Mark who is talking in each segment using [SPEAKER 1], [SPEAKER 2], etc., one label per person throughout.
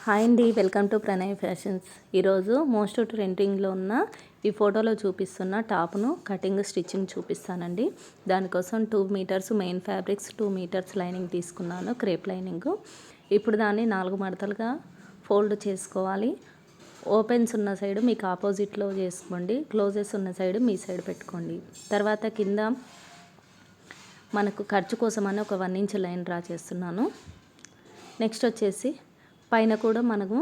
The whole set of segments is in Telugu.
[SPEAKER 1] హాయ్ అండి, వెల్కమ్ టు ప్రణయ్ ఫ్యాషన్స్. ఈరోజు మోస్ట్ ట్రెండింగ్లో ఉన్న ఈ ఫోటోలో చూపిస్తున్న టాప్ను కటింగ్ స్టిచ్చింగ్ చూపిస్తానండి. దానికోసం 2 meters main fabrics, 2 meters lining తీసుకున్నాను, క్రేప్ లైనింగ్. ఇప్పుడు దాన్ని 4 మడతలుగా ఫోల్డ్ చేసుకోవాలి. ఓపెన్స్ ఉన్న సైడ్ మీకు ఆపోజిట్లో చేసుకోండి, క్లోజెస్ ఉన్న సైడ్ మీ సైడ్ పెట్టుకోండి. తర్వాత కింద మనకు ఖర్చు కోసమని ఒక 1 ఇంచ్ లైన్ డ్రా చేస్తున్నాను. నెక్స్ట్ వచ్చేసి పైన కూడా మనము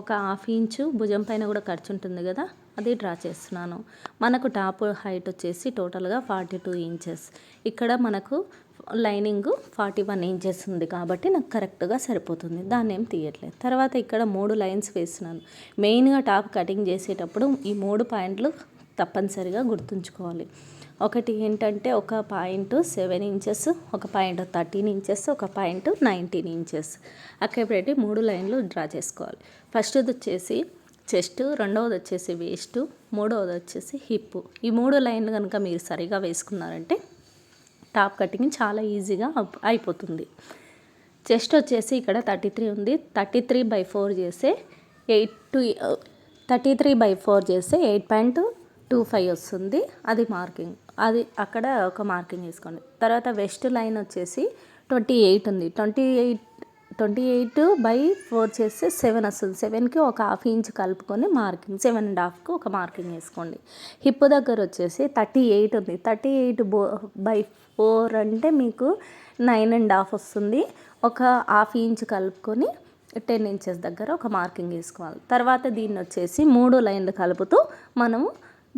[SPEAKER 1] ఒక 1/2 ఇంచు భుజం పైన కూడా ఖర్చు ఉంటుంది కదా, అది డ్రా చేస్తున్నాను. మనకు టాప్ హైట్ వచ్చేసి టోటల్గా 42 ఇంచెస్. ఇక్కడ మనకు లైనింగ్ 41 ఇంచెస్ ఉంది కాబట్టి నాకు కరెక్ట్గా సరిపోతుంది, దాన్ని ఏం తీయట్లేదు. తర్వాత ఇక్కడ 3 లైన్స్ వేస్తున్నాను. మెయిన్గా టాప్ కటింగ్ చేసేటప్పుడు ఈ 3 పాయింట్లు తప్పనిసరిగా గుర్తుంచుకోవాలి. ఒకటి ఏంటంటే ఒక పాయింట్ 7 ఇంచెస్, ఒక పాయింట్ 13 ఇంచెస్, ఒక పాయింట్ 19 ఇంచెస్ అక్కడ పెట్టి 3 లైన్లు డ్రా చేసుకోవాలి. ఫస్ట్ది వచ్చేసి చెస్ట్, రెండవది వచ్చేసి వేస్ట్, మూడవది వచ్చేసి హిప్. ఈ 3 లైన్లు కనుక మీరు సరిగా వేసుకున్నారంటే టాప్ కటింగ్ చాలా ఈజీగా అయిపోతుంది. చెస్ట్ వచ్చేసి ఇక్కడ 33 ఉంది. 33/4 చేస్తే 8.25 వస్తుంది. అది మార్కింగ్, అది అక్కడ ఒక మార్కింగ్ వేసుకోండి. తర్వాత వెస్ట్ లైన్ వచ్చేసి 28 ఉంది. 28/4 చేస్తే 7 వస్తుంది. 7కి ఒక 1/2 ఇంచ్ కలుపుకొని మార్కింగ్, 7.5కి ఒక మార్కింగ్ వేసుకోండి. హిప్ దగ్గర వచ్చేసి 38 ఉంది. 38/4 అంటే మీకు 9.5 వస్తుంది. ఒక 1/2 ఇంచ్ కలుపుకొని 10 ఇంచెస్ దగ్గర ఒక మార్కింగ్ వేసుకోవాలి. తర్వాత దీన్ని వచ్చేసి 3 లైన్లు కలుపుతూ మనము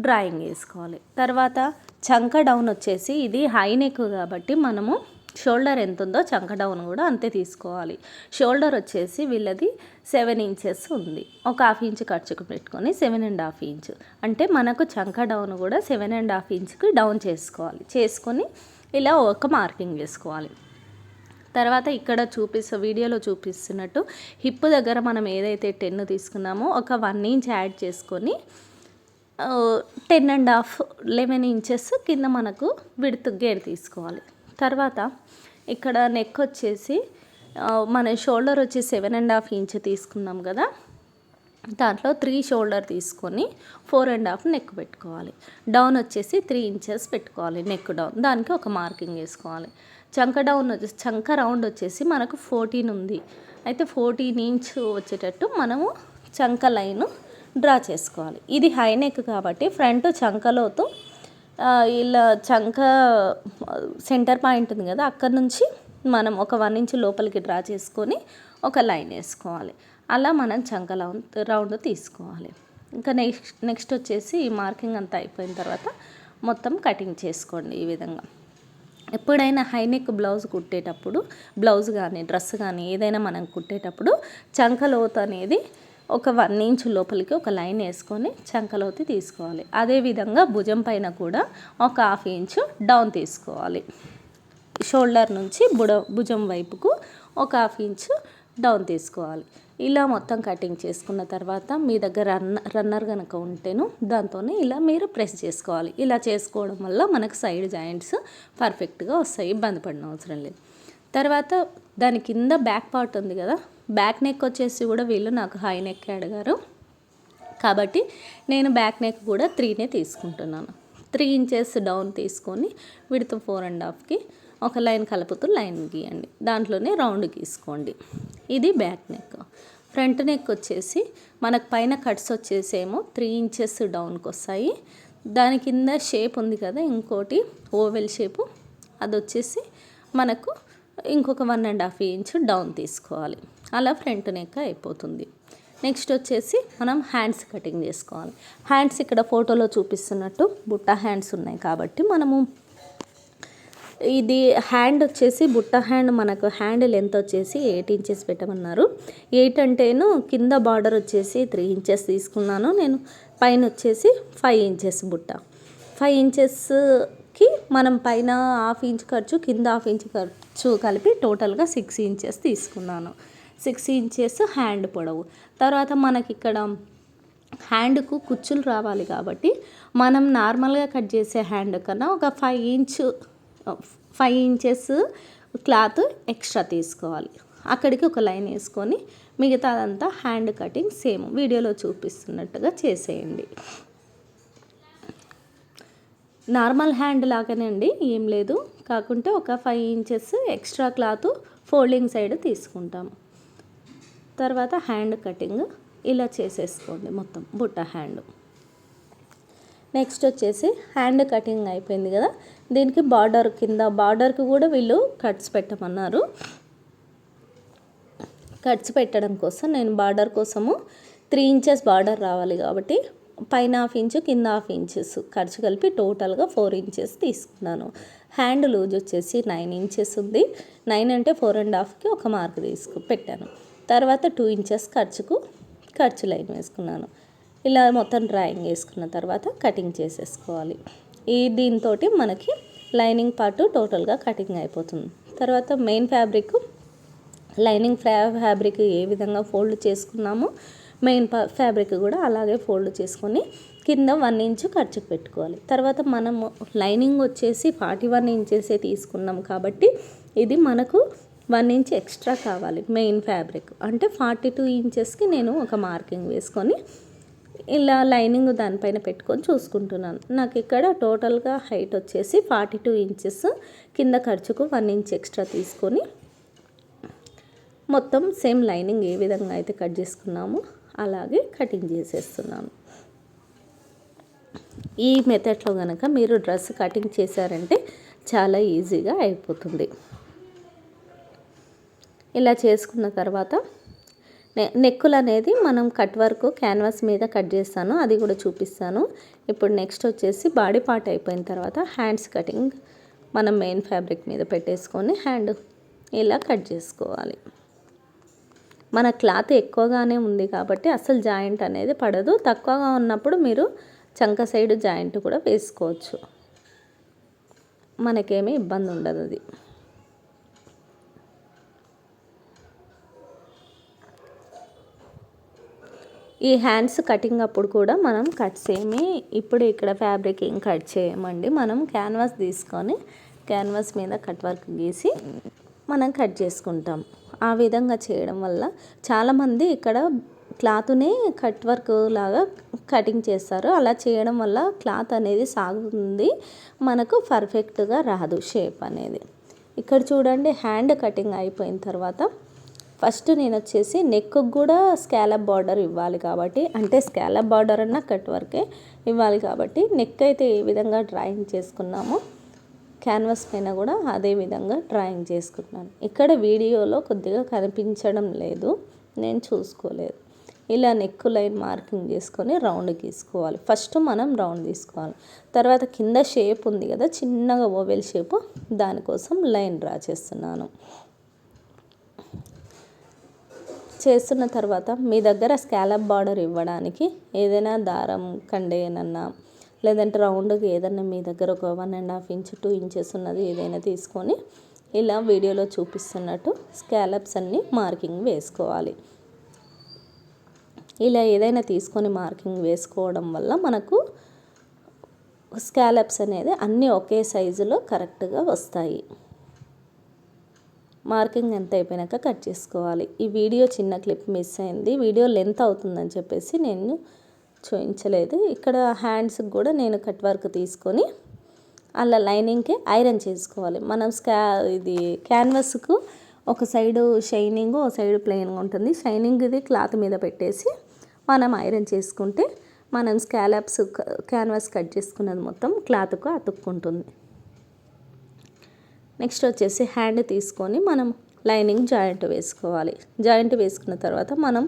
[SPEAKER 1] డ్రాయింగ్ వేసుకోవాలి. తర్వాత చంక డౌన్ వచ్చేసి ఇది హై నెక్ కాబట్టి మనము షోల్డర్ ఎంత ఉందో చంక డౌన్ కూడా అంతే తీసుకోవాలి. షోల్డర్ వచ్చేసి వీళ్ళది 7 ఇంచెస్ ఉంది. ఒక 1/2 ఇంచ్ ఖర్చుకు పెట్టుకొని 7.5 ఇంచ్ అంటే మనకు చంక డౌన్ కూడా 7.5 ఇంచ్కి డౌన్ చేసుకొని ఇలా ఒక మార్కింగ్ వేసుకోవాలి. తర్వాత ఇక్కడ వీడియోలో చూపిస్తున్నట్టు హిప్ దగ్గర మనం ఏదైతే 10 తీసుకున్నామో ఒక 1 ఇంచ్ యాడ్ చేసుకొని 10.5 11 ఇంచెస్ కింద మనకు విడ్త్ గేర్ తీసుకోవాలి. తర్వాత ఇక్కడ నెక్ వచ్చేసి మన షోల్డర్ వచ్చి 7.5 ఇంచ్ తీసుకున్నాం కదా, దాంట్లో 3 షోల్డర్ తీసుకొని 4.5 నెక్ పెట్టుకోవాలి. డౌన్ వచ్చేసి 3 ఇంచెస్ పెట్టుకోవాలి నెక్ డౌన్, దానికి ఒక మార్కింగ్ వేసుకోవాలి. చంక డౌన్ వచ్చేసి చంక రౌండ్ వచ్చేసి మనకు 14 ఉంది. అయితే 14 ఇంచ్ వచ్చేటట్టు మనము చంక లైను డ్రా చేసుకోవాలి. ఇది హై నెక్ కాబట్టి ఫ్రంట్ చంకలోతో ఇలా చంక సెంటర్ పాయింట్ ఉంది కదా, అక్కడ నుంచి మనం ఒక 1 ఇంచ్ లోపలికి డ్రా చేసుకొని ఒక లైన్ వేసుకోవాలి. అలా మనం చంక రౌండ్ తీసుకోవాలి. ఇంకా నెక్స్ట్ వచ్చేసి ఈ మార్కింగ్ అంతా అయిపోయిన తర్వాత మొత్తం కటింగ్ చేసుకోండి. ఈ విధంగా ఎప్పుడైనా హై నెక్ బ్లౌజ్ కుట్టేటప్పుడు, బ్లౌజ్ కానీ డ్రెస్ కానీ ఏదైనా మనం కుట్టేటప్పుడు చంకలోతు అనేది ఒక 1 ఇంచ్ లోపలికి ఒక లైన్ వేసుకొని చంకలోతి తీసుకోవాలి. అదేవిధంగా భుజం పైన కూడా ఒక 1/2 ఇంచ్ డౌన్ తీసుకోవాలి. షోల్డర్ నుంచి భుజం వైపుకు ఒక 1/2 ఇంచ్ డౌన్ తీసుకోవాలి. ఇలా మొత్తం కటింగ్ చేసుకున్న తర్వాత మీ దగ్గర రన్నర్ కనుక ఉంటేను దాంతోనే ఇలా మీరు ప్రెస్ చేసుకోవాలి. ఇలా చేసుకోవడం వల్ల మనకు సైడ్ జాయింట్స్ పర్ఫెక్ట్గా వస్తాయి, ఇబ్బంది పడిన అవసరం లేదు. తర్వాత దాని కింద బ్యాక్ పార్ట్ ఉంది కదా, బ్యాక్ నెక్ వచ్చేసి కూడా వీళ్ళు నాకు హై నెక్ అడిగారు కాబట్టి నేను బ్యాక్ నెక్ కూడా 3నే తీసుకుంటున్నాను. 3 ఇంచెస్ డౌన్ తీసుకొని విడ్త్ 4.5కి ఒక లైన్ కలుపుతూ లైన్ గీయండి, దాంట్లోనే రౌండ్ గీసుకోండి. ఇది బ్యాక్ నెక్. ఫ్రంట్ నెక్ వచ్చేసి మనకు పైన కట్స్ వచ్చేసేమో 3 ఇంచెస్ డౌన్కి వస్తాయి. దాని కింద షేప్ ఉంది కదా ఇంకోటి ఓవెల్ షేపు, అది వచ్చేసి మనకు ఇంకొక 1.5 ఇంచ్ డౌన్ తీసుకోవాలి. అలా ఫ్రంట్ నెక్ అయిపోతుంది. నెక్స్ట్ వచ్చేసి మనం హ్యాండ్స్ కటింగ్ చేసుకోవాలి. హ్యాండ్స్ ఇక్కడ ఫోటోలో చూపిస్తున్నట్టు బుట్ట హ్యాండ్స్ ఉన్నాయి కాబట్టి మనము ఇది హ్యాండ్ వచ్చేసి బుట్ట హ్యాండ్, మనకు హ్యాండ్ లెంత్ వచ్చేసి 8 ఇంచెస్ పెట్టమన్నారు. 8 అంటేను కింద బార్డర్ వచ్చేసి 3 ఇంచెస్ తీసుకున్నాను నేను, పైన వచ్చేసి 5 ఇంచెస్ బుట్ట. 5 ఇంచెస్కి మనం పైన 1/2 ఇంచ్ ఖర్చు, కింద 1/2 ఇంచ్ ఖర్చు కలిపి టోటల్గా 6 ఇంచెస్ తీసుకున్నాను. 6 ఇంచెస్ హ్యాండ్ పొడవు. తర్వాత మనకి ఇక్కడ హ్యాండ్కు కుచ్చులు రావాలి కాబట్టి మనం నార్మల్గా కట్ చేసే హ్యాండ్ కన్నా ఒక 5 ఇంచెస్ క్లాత్ ఎక్స్ట్రా తీసుకోవాలి. అక్కడికి ఒక లైన్ వేసుకొని మిగతాదంతా హ్యాండ్ కటింగ్ సేమ్ వీడియోలో చూపిస్తున్నట్టుగా చేసేయండి. నార్మల్ హ్యాండ్ లాగానే అండి, ఏం లేదు. కాకుంటే ఒక 5 inches extra cloth folding side తీసుకుంటాము. తర్వాత హ్యాండ్ కటింగ్ ఇలా చేసేసుకోండి మొత్తం బుట్ట హ్యాండ్. నెక్స్ట్ వచ్చేసి హ్యాండ్ కటింగ్ అయిపోయింది కదా, దీనికి బార్డర్ కింద బార్డర్కి కూడా వీళ్ళు కట్స్ పెట్టమన్నారు. కట్స్ పెట్టడం కోసం నేను బార్డర్ కోసము 3 ఇంచెస్ బార్డర్ రావాలి కాబట్టి పైన 1/2 ఇంచు కింద 1/2 ఇంచెస్ ఖర్చు కలిపి టోటల్గా 4 ఇంచెస్ తీసుకున్నాను. హ్యాండ్ లూజ్ వచ్చేసి 9 ఇంచెస్ ఉంది. 9 అంటే 4.5కి ఒక మార్క్ పెట్టాను. తర్వాత 2 ఇంచెస్ ఖర్చు లైన్ వేసుకున్నాను. ఇలా మొత్తం డ్రాయింగ్ వేసుకున్న తర్వాత కటింగ్ చేసేసుకోవాలి. దీంతో మనకి లైనింగ్ పార్ట్ టోటల్గా కటింగ్ అయిపోతుంది. తర్వాత మెయిన్ ఫ్యాబ్రిక్ లైనింగ్ ఫ్యాబ్రిక్ ఏ విధంగా ఫోల్డ్ చేసుకున్నామో మెయిన్ ఫ్యాబ్రిక్ కూడా అలాగే ఫోల్డ్ చేసుకొని కింద 1 ఇంచు ఖర్చుకు పెట్టుకోవాలి. తర్వాత మనము లైనింగ్ వచ్చేసి 41 ఇంచెసే తీసుకున్నాం కాబట్టి ఇది మనకు 1 ఇంచ్ ఎక్స్ట్రా కావాలి. మెయిన్ ఫ్యాబ్రిక్ అంటే 42 ఇంచెస్కి నేను ఒక మార్కింగ్ వేసుకొని ఇలా లైనింగ్ దానిపైన పెట్టుకొని చూసుకుంటున్నాను. నాకు ఇక్కడ టోటల్గా హైట్ వచ్చేసి 42 ఇంచెస్, కింద ఖర్చుకు 1 ఇంచ్ ఎక్స్ట్రా తీసుకొని మొత్తం సేమ్ లైనింగ్ ఏ విధంగా అయితే కట్ చేసుకున్నామో అలాగే కటింగ్ చేసేస్తున్నాను. ఈ మెథడ్లో కనుక మీరు డ్రెస్ కటింగ్ చేశారంటే చాలా ఈజీగా అయిపోతుంది. ఇలా చేసుకున్న తర్వాత నెక్కులు అనేది మనం కట్ వర్క్ క్యాన్వాస్ మీద కట్ చేస్తాను, అది కూడా చూపిస్తాను. ఇప్పుడు నెక్స్ట్ వచ్చేసి బాడీ పార్ట్ అయిపోయిన తర్వాత హ్యాండ్స్ కటింగ్ మనం మెయిన్ ఫ్యాబ్రిక్ మీద పెట్టేసుకొని హ్యాండ్ ఇలా కట్ చేసుకోవాలి. మన క్లాత్ ఎక్కువగానే ఉంది కాబట్టి అసలు జాయింట్ అనేది పడదు. తక్కువగా ఉన్నప్పుడు మీరు చంక సైడ్ జాయింట్ కూడా వేసుకోవచ్చు, మనకేమీ ఇబ్బంది ఉండదు. అది ఈ హ్యాండ్స్ కటింగ్ అప్పుడు కూడా మనం కట్స్ ఏమి ఇప్పుడు ఇక్కడ ఫ్యాబ్రిక్ ఏం కట్ చేయమండి, మనం క్యాన్వాస్ తీసుకొని క్యాన్వాస్ మీద కట్ వర్క్ గీసి మనం కట్ చేసుకుంటాం. ఆ విధంగా చేయడం వల్ల చాలామంది ఇక్కడ క్లాత్ని కట్ వర్క్ లాగా కటింగ్ చేస్తారు. అలా చేయడం వల్ల క్లాత్ అనేది సాగుతుంది, మనకు పర్ఫెక్ట్గా రాదు షేప్ అనేది. ఇక్కడ చూడండి హ్యాండ్ కటింగ్ అయిపోయిన తర్వాత ఫస్ట్ నేను వచ్చేసి నెక్కు కూడా స్కాలప్ బార్డర్ ఇవ్వాలి కాబట్టి, అంటే స్కాలప్ బార్డర్ అన్న కట్ వర్కే ఇవ్వాలి కాబట్టి నెక్ అయితే ఏ విధంగా డ్రాయింగ్ చేసుకున్నామో క్యాన్వాస్ పైన కూడా అదే విధంగా డ్రాయింగ్ చేసుకుంటున్నాను. ఇక్కడ వీడియోలో కొద్దిగా కనిపించడం లేదు, నేను చూసుకోలేదు. ఇలా నెక్ లైన్ మార్కింగ్ చేసుకొని రౌండ్ గీసుకోవాలి. ఫస్ట్ మనం రౌండ్ తీసుకోవాలి. తర్వాత కింద షేప్ ఉంది కదా చిన్నగా ఓవెల్ షేప్, దానికోసం లైన్ డ్రా చేస్తున్నాను. చేస్తున్న తర్వాత మీ దగ్గర స్కాలప్ బార్డర్ ఇవ్వడానికి ఏదైనా దారం కండేనన్నా లేదంటే రౌండ్కి ఏదైనా మీ దగ్గర ఒక 1.5 ఇంచ్ 2 ఇంచెస్ ఉన్నది ఏదైనా తీసుకొని ఇలా వీడియోలో చూపిస్తున్నట్టు స్కాలప్స్ అన్నీ మార్కింగ్ వేసుకోవాలి. ఇలా ఏదైనా తీసుకొని మార్కింగ్ వేసుకోవడం వల్ల మనకు స్కాలప్స్ అనేది అన్నీ ఒకే సైజులో కరెక్ట్గా వస్తాయి. మార్కింగ్ ఎంత అయిపోయినాక కట్ చేసుకోవాలి. ఈ వీడియో చిన్న క్లిప్ మిస్ అయింది, వీడియో లెంత్ అవుతుందని చెప్పేసి నేను చూపించలేదు. ఇక్కడ హ్యాండ్స్కి కూడా నేను కట్ వర్క్ తీసుకొని అలా లైనింగ్కి ఐరన్ చేసుకోవాలి. మనం ఇది క్యాన్వాస్కు ఒక సైడు షైనింగ్ ఒక సైడ్ ప్లెయిన్గా ఉంటుంది. షైనింగ్ ఇది క్లాత్ మీద పెట్టేసి మనం ఐరన్ చేసుకుంటే మనం స్కాలప్స్ క్యాన్వాస్ కట్ చేసుకున్నది మొత్తం క్లాత్కు అతుక్కుంటుంది. నెక్స్ట్ వచ్చేసి హ్యాండ్ తీసుకొని మనం లైనింగ్ జాయింట్ వేసుకోవాలి. జాయింట్ వేసుకున్న తర్వాత మనం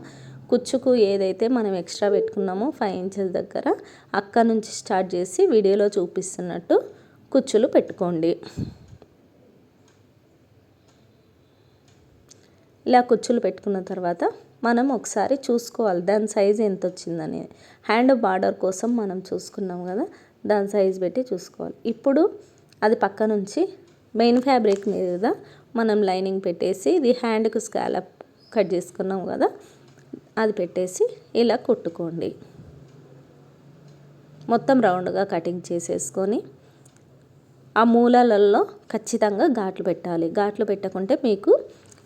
[SPEAKER 1] కుచ్చుకు ఏదైతే మనం ఎక్స్ట్రా పెట్టుకున్నామో 5 ఇంచెస్ దగ్గర అక్కడ నుంచి స్టార్ట్ చేసి వీడియోలో చూపిస్తున్నట్టు కుచ్చులు పెట్టుకోండి. ఇలా కుచ్చులు పెట్టుకున్న తర్వాత మనం ఒకసారి చూసుకోవాలి దాని సైజ్ ఎంత వచ్చిందని. హ్యాండ్ బార్డర్ కోసం మనం చూసుకున్నాం కదా, దాని సైజ్ పెట్టి చూసుకోవాలి. ఇప్పుడు అది పక్క నుంచి మెయిన్ ఫ్యాబ్రిక్ మీద మనం లైనింగ్ పెట్టేసి ఇది హ్యాండ్కు స్కాలప్ కట్ చేసుకున్నాం కదా అది పెట్టేసి ఇలా కుట్టుకోండి. మొత్తం రౌండ్గా కటింగ్ చేసేసుకొని ఆ మూలలలో ఖచ్చితంగా ఘాట్లు పెట్టాలి. ఘాట్లు పెట్టకుంటే మీకు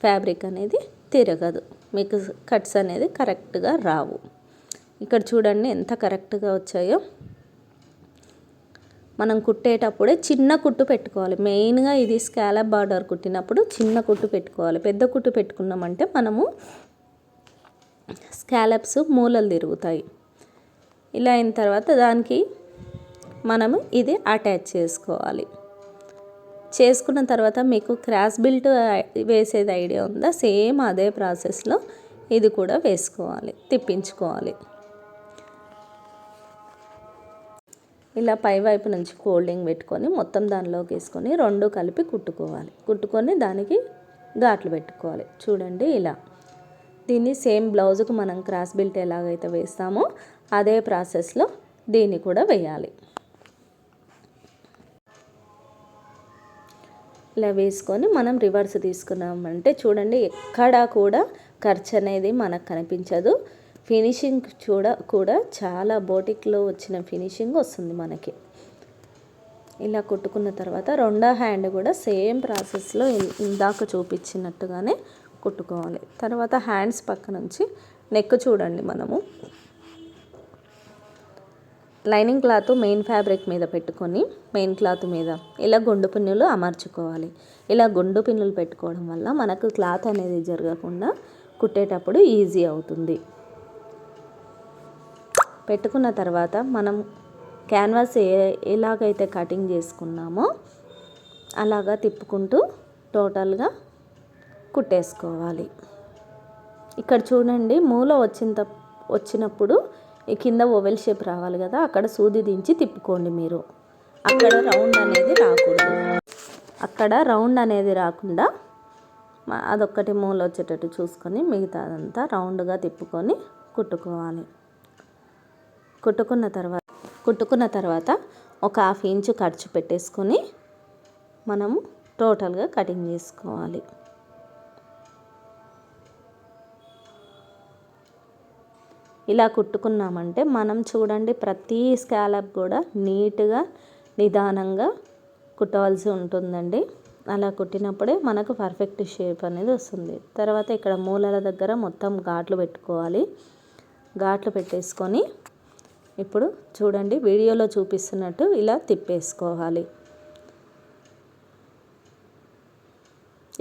[SPEAKER 1] ఫ్యాబ్రిక్ అనేది తిరగదు. మీకు కట్స్ అనేది కరెక్ట్గా రావు. ఇక్కడ చూడండి ఎంత కరెక్ట్గా వచ్చాయో. మనం కుట్టేటప్పుడే చిన్న కుట్టు పెట్టుకోవాలి. మెయిన్గా ఇది స్కాలప్ బార్డర్ కుట్టినప్పుడు చిన్న కుట్టు పెట్టుకోవాలి. పెద్ద కుట్టు పెట్టుకున్నామంటే మనము స్కాలప్స్ మూలలు తిరుగుతాయి. ఇలా అయిన తర్వాత దానికి మనము ఇది అటాచ్ చేసుకోవాలి. చేసుకున్న తర్వాత మీకు క్రాస్ బిల్ట్ వేసేది ఐడియా ఉందా? సేమ్ అదే ప్రాసెస్లో ఇది కూడా వేసుకోవాలి, తిప్పించుకోవాలి. ఇలా పైవైపు నుంచి ఫోల్డింగ్ పెట్టుకొని మొత్తం దానిలోకి వేసుకొని రెండు కలిపి కుట్టుకోవాలి. కుట్టుకొని దానికి ఘాట్లు పెట్టుకోవాలి. చూడండి ఇలా. దీన్ని సేమ్ బ్లౌజ్కి మనం క్రాస్ బిల్ట్ ఎలాగైతే వేస్తామో అదే ప్రాసెస్లో దీన్ని కూడా వేయాలి. ఇలా వేసుకొని మనం రివర్స్ తీసుకున్నామంటే చూడండి ఎక్కడా కూడా ఖర్చు అనేది మనకు కనిపించదు. ఫినిషింగ్ కూడా చాలా బోటిక్లో వచ్చిన ఫినిషింగ్ వస్తుంది మనకి. ఇలా కుట్టుకున్న తర్వాత రెండో హ్యాండ్ కూడా సేమ్ ప్రాసెస్లో ఇందాక చూపించినట్టుగానే కుట్టుకోవాలి. తర్వాత హ్యాండ్స్ పక్క నుంచి నెక్ చూడండి, మనము లైనింగ్ క్లాత్ మెయిన్ ఫ్యాబ్రిక్ మీద పెట్టుకొని మెయిన్ క్లాత్ మీద ఇలా గుండు పిన్నులు అమర్చుకోవాలి. ఇలా గుండు పిన్నులు పెట్టుకోవడం వల్ల మనకు క్లాత్ అనేది జరగకుండా కుట్టేటప్పుడు ఈజీ అవుతుంది. పెట్టుకున్న తర్వాత మనం క్యాన్వాస్ ఎలాగైతే కటింగ్ చేసుకున్నామో అలాగా తిప్పుకుంటూ టోటల్గా కుట్టేసుకోవాలి. ఇక్కడ చూడండి మూల వచ్చినప్పుడు ఈ కింద ఓవెల్ షేప్ రావాలి కదా, అక్కడ సూది దించి తిప్పుకోండి మీరు. అక్కడ రౌండ్ అనేది రాకుండా అదొక్కటి మూల వచ్చేటట్టు చూసుకొని మిగతాదంతా రౌండ్గా తిప్పుకొని కుట్టుకోవాలి. కుట్టుకున్న తర్వాత ఒక 1/2 ఇంచు ఖర్చు పెట్టేసుకొని మనము టోటల్గా కటింగ్ చేసుకోవాలి. ఇలా కుట్టుకున్నామంటే మనం చూడండి ప్రతి స్కాలప్ కూడా నీట్గా నిదానంగా కుట్టవలసి ఉంటుందండి. అలా కుట్టినప్పుడే మనకు పర్ఫెక్ట్ షేప్ అనేది వస్తుంది. తర్వాత ఇక్కడ మూలల దగ్గర మొత్తం ఘాట్లు పెట్టుకోవాలి. ఘాట్లు పెట్టేసుకొని ఇప్పుడు చూడండి వీడియోలో చూపిస్తున్నట్టు ఇలా తిప్పేసుకోవాలి.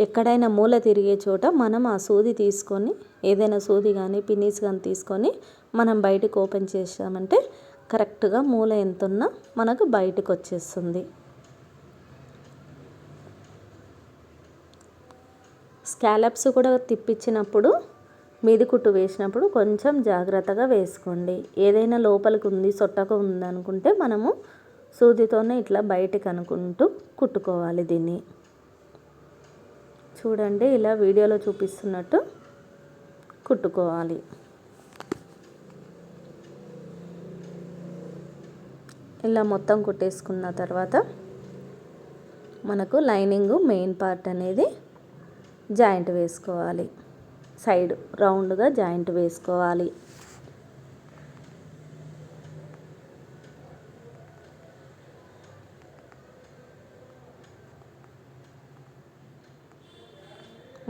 [SPEAKER 1] ఎక్కడైనా మూల తిరిగే చోట మనం ఆ సూది తీసుకొని ఏదైనా సూది కానీ పిన్నీస్ కానీ తీసుకొని మనం బయటకు ఓపెన్ చేసామంటే కరెక్ట్గా మూల ఎంత ఉన్నా మనకు బయటకు వచ్చేస్తుంది. స్కాలప్స్ కూడా తిప్పించినప్పుడు మీది కుట్టు వేసినప్పుడు కొంచెం జాగ్రత్తగా వేసుకోండి. ఏదైనా లోపలికి ఉంది సొట్టకు ఉందనుకుంటే మనము సూదితోనే ఇట్లా బయటకు అనుకుంటూ కుట్టుకోవాలి. దీన్ని చూడండి ఇలా వీడియోలో చూపిస్తున్నట్టు కుట్టుకోవాలి. ఇలా మొత్తం కుట్టేసుకున్న తర్వాత మనకు లైనింగ్ మెయిన్ పార్ట్ అనేది జాయింట్ వేసుకోవాలి. సైడ్ రౌండ్గా జాయింట్ వేసుకోవాలి.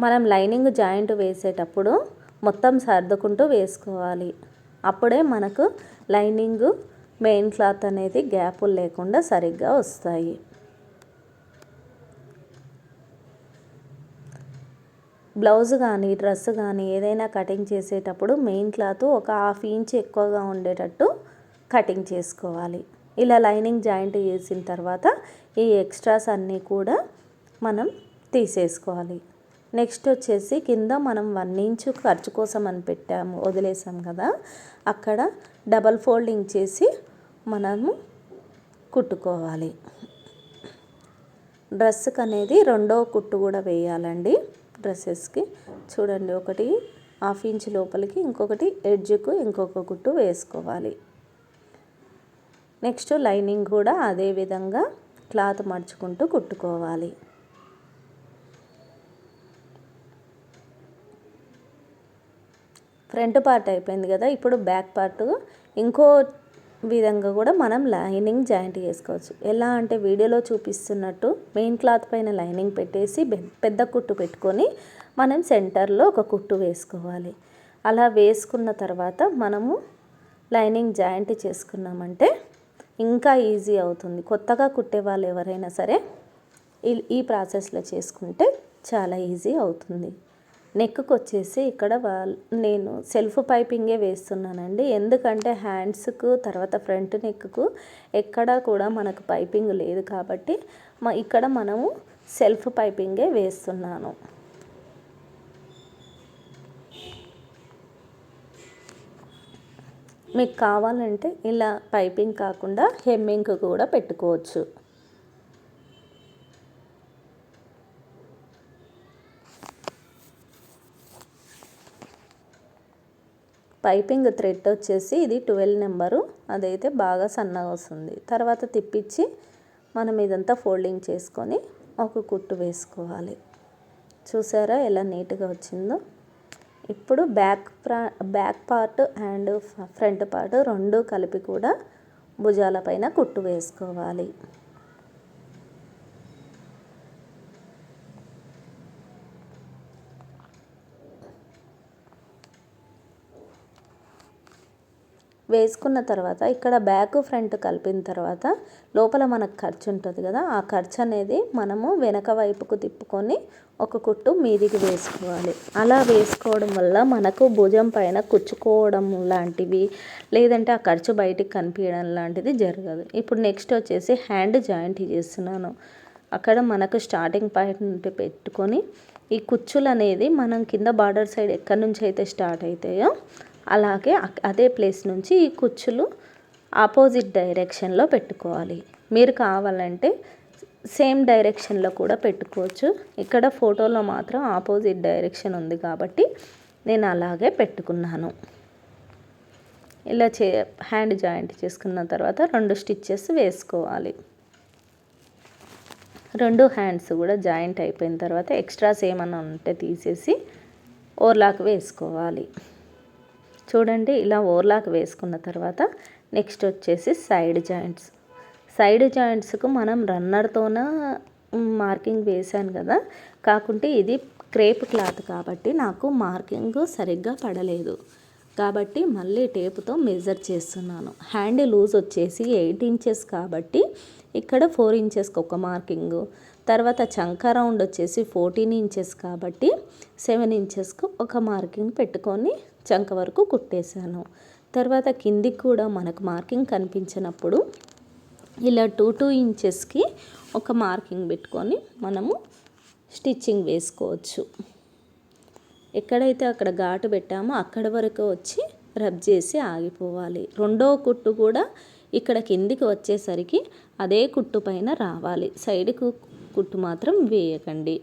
[SPEAKER 1] మనం లైనింగ్ జాయింట్ వేసేటప్పుడు మొత్తం సర్దుకుంటూ వేసుకోవాలి. అప్పుడే మనకు లైనింగ్ మెయిన్ క్లాత్ అనేది గ్యాపులు లేకుండా సరిగ్గా వస్తాయి. బ్లౌజ్ కానీ డ్రెస్ కానీ ఏదైనా కటింగ్ చేసేటప్పుడు మెయిన్ క్లాత్ ఒక 1/2 ఇంచ్ ఎక్కువగా ఉండేటట్టు కటింగ్ చేసుకోవాలి. ఇలా లైనింగ్ జాయింట్ చేసిన తర్వాత ఈ ఎక్స్ట్రాస్ అన్నీ కూడా మనం తీసేసుకోవాలి. నెక్స్ట్ వచ్చేసి కింద మనం 1 ఇంచ్ ఖర్చు కోసం అని వదిలేసాం కదా, అక్కడ డబల్ ఫోల్డింగ్ చేసి మనము కుట్టుకోవాలి. డ్రెస్కి అనేది రెండో కుట్టు కూడా వేయాలండి. డ్రెస్సెస్కి చూడండి, ఒకటి 1/2 ఇంచ్ లోపలికి, ఇంకొకటి ఎడ్జ్కు ఇంకొక కుట్టు వేసుకోవాలి. నెక్స్ట్ లైనింగ్ కూడా అదే విధంగా క్లాత్ మడుచుకుంటూ కుట్టుకోవాలి. ఫ్రంట్ పార్ట్ అయిపోయింది కదా, ఇప్పుడు బ్యాక్ పార్ట్ ఇంకో విధంగా కూడా మనం లైనింగ్ జాయింట్ చేసుకోవచ్చు. ఎలా అంటే వీడియోలో చూపిస్తున్నట్టు మెయిన్ క్లాత్ పైన లైనింగ్ పెట్టేసి పెద్ద కుట్టు పెట్టుకొని మనం సెంటర్లో ఒక కుట్టు వేసుకోవాలి. అలా వేసుకున్న తర్వాత మనము లైనింగ్ జాయింట్ చేసుకున్నామంటే ఇంకా ఈజీ అవుతుంది. కొత్తగా కుట్టే వాళ్ళు ఎవరైనా సరే ఈ ప్రాసెస్లో చేసుకుంటే చాలా ఈజీ అవుతుంది. నెక్కు వచ్చేసి ఇక్కడ నేను సెల్ఫ్ పైపింగే వేస్తున్నానండి. ఎందుకంటే హ్యాండ్స్కు తర్వాత ఫ్రంట్ నెక్కు ఎక్కడా కూడా మనకు పైపింగ్ లేదు కాబట్టి ఇక్కడ మనము సెల్ఫ్ పైపింగే వేస్తున్నాను. మీకు కావాలంటే ఇలా పైపింగ్ కాకుండా హెమ్మింగ్ కూడా పెట్టుకోవచ్చు. పైపింగ్ థ్రెడ్ వచ్చేసి ఇది 12 నెంబరు, అదైతే బాగా సన్నగా వస్తుంది. తర్వాత తిప్పించి మనం ఇదంతా ఫోల్డింగ్ చేసుకొని ఒక కుట్టు వేసుకోవాలి. చూసారా ఎలా నీట్గా వచ్చిందో. ఇప్పుడు back part and front part రెండు కలిపి కూడా భుజాల పైన కుట్టు వేసుకోవాలి. వేసుకున్న తర్వాత ఇక్కడ బ్యాక్ ఫ్రంట్ కలిపిన తర్వాత లోపల మనకు ఖర్చు ఉంటుంది కదా, ఆ ఖర్చు అనేది మనము వెనక వైపుకు తిప్పుకొని ఒక కుట్టు మీదికి వేసుకోవాలి. అలా వేసుకోవడం వల్ల మనకు భుజం పైన కుచ్చుకోవడం లాంటివి లేదంటే ఆ ఖర్చు బయటికి కనిపించడం లాంటిది జరగదు. ఇప్పుడు నెక్స్ట్ వచ్చేసి హ్యాండ్ జాయింట్ చేస్తున్నాను. అక్కడ మనకు స్టార్టింగ్ పాయింట్ పెట్టుకొని ఈ కుచ్చులు అనేది మనం కింద బార్డర్ సైడ్ ఎక్కడి నుంచి అయితే స్టార్ట్ అవుతాయో అలాగే అదే ప్లేస్ నుంచి ఈ కుచ్చులు ఆపోజిట్ డైరెక్షన్లో పెట్టుకోవాలి. మీరు కావాలంటే సేమ్ డైరెక్షన్లో కూడా పెట్టుకోవచ్చు. ఇక్కడ ఫోటోలో మాత్రం ఆపోజిట్ డైరెక్షన్ ఉంది కాబట్టి నేను అలాగే పెట్టుకున్నాను. ఇలా హ్యాండ్ జాయింట్ చేసుకున్న తర్వాత 2 స్టిచ్చెస్ వేసుకోవాలి. 2 హ్యాండ్స్ కూడా జాయింట్ అయిపోయిన తర్వాత ఎక్స్ట్రాస్ ఏమన్నా ఉంటే తీసేసి ఓవర్లాక్ వేసుకోవాలి. చూడండి ఇలా ఓవర్లాక్ వేసుకున్న తర్వాత నెక్స్ట్ వచ్చేసి సైడ్ జాయింట్స్కు మనం రన్నర్తోన మార్కింగ్ వేసాను కదా, కాకుంటే ఇది క్రేప్ క్లాత్ కాబట్టి నాకు మార్కింగ్ సరిగ్గా పడలేదు కాబట్టి మళ్ళీ టేపుతో మెజర్ చేస్తున్నాను. హ్యాండ్ లూజ్ వచ్చేసి 8 ఇంచెస్ కాబట్టి ఇక్కడ 4 ఇంచెస్కి ఒక మార్కింగు, తర్వాత చంక రౌండ్ వచ్చేసి 14 ఇంచెస్ కాబట్టి 7 ఇంచెస్కు ఒక మార్కింగ్ పెట్టుకొని చంక వరకు కుట్టేశాను. తర్వాత కిందికి కూడా మనకు మార్కింగ్ కనిపించినప్పుడు ఇలా 2 ఇంచెస్కి ఒక మార్కింగ్ పెట్టుకొని మనము స్టిచ్చింగ్ వేసుకోవచ్చు. ఎక్కడైతే అక్కడ ఘాటు పెట్టామో అక్కడ వరకు వచ్చి రబ్ చేసి ఆగిపోవాలి. రెండో కుట్టు కూడా ఇక్కడ కిందికి వచ్చేసరికి అదే కుట్టు పైన రావాలి. సైడ్కు కుట్టు మాత్రం వేయకండి.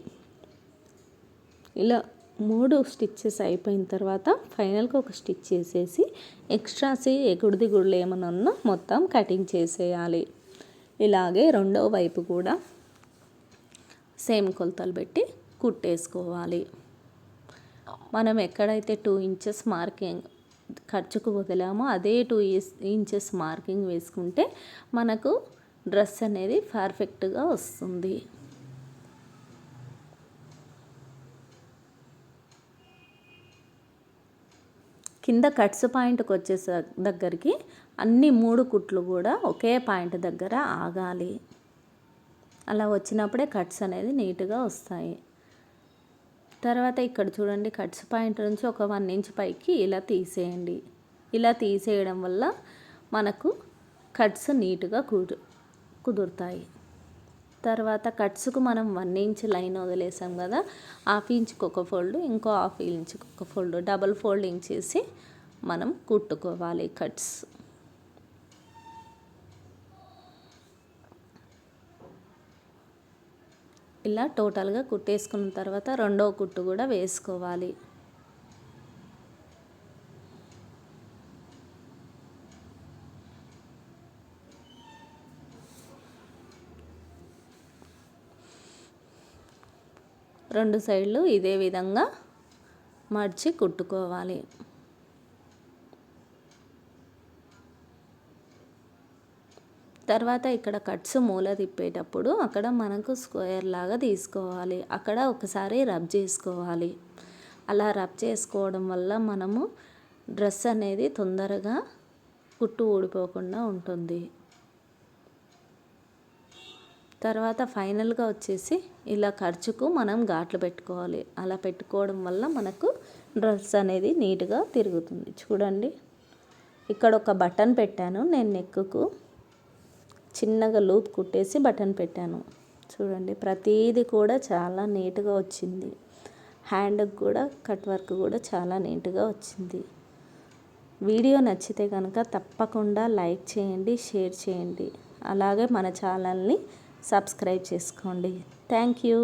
[SPEAKER 1] ఇలా 3 స్టిచ్చెస్ అయిపోయిన తర్వాత ఫైనల్గా ఒక స్టిచ్ చేసేసి ఎక్స్ట్రాస్ ఎగుడు దిగుడులు ఏమైనా ఉన్నా మొత్తం కటింగ్ చేసేయాలి. ఇలాగే రెండో వైపు కూడా సేమ్ కొలతలు పెట్టి కుట్టేసుకోవాలి. మనం ఎక్కడైతే 2 ఇంచెస్ మార్కింగ్ ఖర్చుకు వదిలామో అదే 2 ఇంచెస్ మార్కింగ్ వేసుకుంటే మనకు డ్రెస్ అనేది పర్ఫెక్ట్గా వస్తుంది. కింద కట్స్ పాయింట్కి వచ్చే దగ్గరికి అన్ని 3 కుట్లు కూడా ఒకే పాయింట్ దగ్గర ఆగాలి. అలా వచ్చినప్పుడే కట్స్ అనేది నీట్గా వస్తాయి. తర్వాత ఇక్కడ చూడండి, కట్స్ పాయింట్ నుంచి ఒక 1 ఇంచ్ పైకి ఇలా తీసేయండి. ఇలా తీసేయడం వల్ల మనకు కట్స్ నీట్గా కుదురుతాయి. తర్వాత కట్స్కు మనం 1 ఇంచ్ లైన్ వదిలేసాం కదా, 1/2 ఇంచ్కి ఒక ఫోల్డ్, ఇంకో 1/2 ఇంచ్కి ఒక ఫోల్డ్, డబల్ ఫోల్డింగ్ చేసి మనం కుట్టుకోవాలి కట్స్. ఇలా టోటల్గా కుట్టేసుకున్న తర్వాత రెండో కుట్టు కూడా వేసుకోవాలి. రెండు సైడ్లు ఇదే విధంగా మర్చి కుట్టుకోవాలి. తర్వాత ఇక్కడ కట్స్ మూల తిప్పేటప్పుడు అక్కడ మనకు స్క్వేర్ లాగా తీసుకోవాలి. అక్కడ ఒకసారి రబ్ చేసుకోవాలి. అలా రబ్ చేసుకోవడం వల్ల మనము డ్రెస్ అనేది తొందరగా కుట్టు ఊడిపోకుండా ఉంటుంది. తర్వాత ఫైనల్గా వచ్చేసి ఇలా ఖర్చుకు మనం ఘాట్లు పెట్టుకోవాలి. అలా పెట్టుకోవడం వల్ల మనకు డ్రెస్ అనేది నీట్గా తిరుగుతుంది. చూడండి, ఇక్కడ ఒక బటన్ పెట్టాను నేను, నెక్కు చిన్నగా లూప్ కుట్టేసి బటన్ పెట్టాను. చూడండి, ప్రతిదీ కూడా చాలా నీట్గా వచ్చింది. హ్యాండ్కి కూడా కట్ వర్క్ కూడా చాలా నీట్గా వచ్చింది. వీడియో నచ్చితే కనుక తప్పకుండా లైక్ చేయండి, షేర్ చేయండి, అలాగే మన ఛానల్ని సబ్స్క్రైబ్ చేసుకోండి. Thank you.